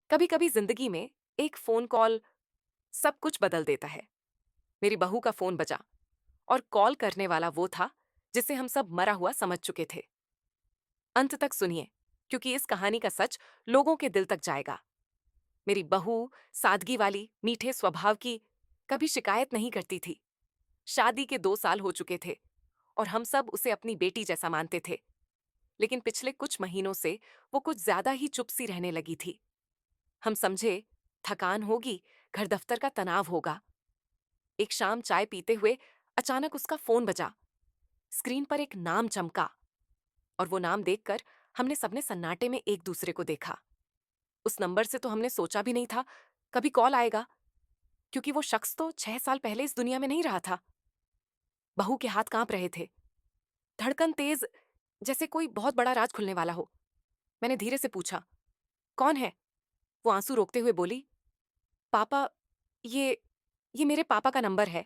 कभी कभी जिंदगी में एक फोन कॉल सब कुछ बदल देता है। मेरी बहू का फोन बजा और कॉल करने वाला वो था जिसे हम सब मरा हुआ समझ चुके थे। अंत तक सुनिए, क्योंकि इस कहानी का सच लोगों के दिल तक जाएगा। मेरी बहू सादगी वाली मीठे स्वभाव की, कभी शिकायत नहीं करती थी। शादी के 2 साल हो चुके थे और हम सब उसे अपनी बेटी जैसा मानते थे। लेकिन पिछले कुछ महीनों से वो कुछ ज्यादा ही चुप सी रहने लगी थी। हम समझे थकान होगी, घर दफ्तर का तनाव होगा। एक शाम चाय पीते हुए अचानक उसका फोन बजा। स्क्रीन पर एक नाम चमका और वो नाम देखकर हमने सबने सन्नाटे में एक दूसरे को देखा। उस नंबर से तो हमने सोचा भी नहीं था कभी कॉल आएगा, क्योंकि वो शख्स तो 6 साल पहले इस दुनिया में नहीं रहा था। बहू के हाथ कांप रहे थे, धड़कन तेज, जैसे कोई बहुत बड़ा राज खुलने वाला हो। मैंने धीरे से पूछा, कौन है? वो आंसू रोकते हुए बोली, पापा, ये ये मेरे पापा का नंबर है।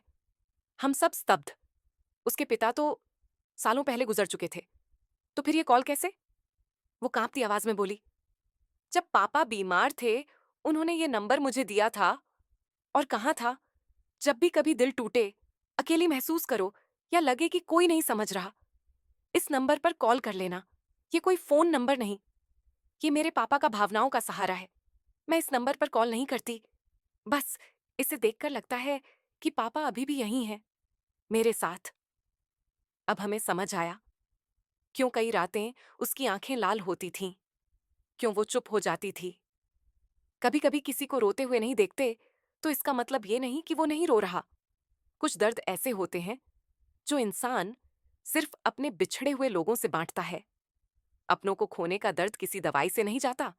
हम सब स्तब्ध। उसके पिता तो सालों पहले गुजर चुके थे, तो फिर ये कॉल कैसे? वो कांपती आवाज में बोली, जब पापा बीमार थे उन्होंने ये नंबर मुझे दिया था। और कहा था, जब भी कभी दिल टूटे, अकेली महसूस करो या लगे कि कोई नहीं समझ रहा, इस नंबर पर कॉल कर लेना। ये कोई फोन नंबर नहीं, ये मेरे पापा का भावनाओं का सहारा है। मैं इस नंबर पर कॉल नहीं करती, बस इसे देखकर लगता है कि पापा अभी भी यहीं हैं, मेरे साथ। अब हमें समझ आया क्यों कई रातें उसकी आंखें लाल होती थीं, क्यों वो चुप हो जाती थी। कभी कभी किसी को रोते हुए नहीं देखते तो इसका मतलब ये नहीं कि वो नहीं रो रहा। कुछ दर्द ऐसे होते हैं जो इंसान सिर्फ अपने बिछड़े हुए लोगों से बांटता है। अपनों को खोने का दर्द किसी दवाई से नहीं जाता,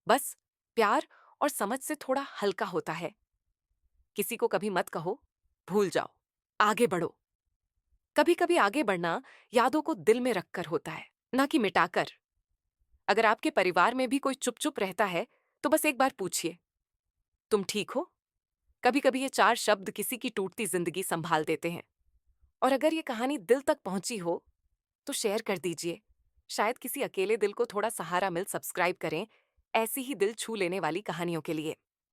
बस प्यार और समझ से थोड़ा हल्का होता है। किसी को कभी मत कहो, भूल जाओ, आगे बढ़ो। कभी कभी आगे बढ़ना यादों को दिल में रखकर होता है, ना कि मिटाकर। अगर आपके परिवार में भी कोई चुप चुप रहता है तो बस एक बार पूछिए, तुम ठीक हो? कभी कभी ये 4 शब्द किसी की टूटती जिंदगी संभाल देते हैं। और अगर ये कहानी दिल तक पहुंची हो तो शेयर कर दीजिए। शायद किसी अकेले दिल को थोड़ा सहारा मिल। सब्सक्राइब करें ऐसी ही दिल छू लेने वाली कहानियों के लिए।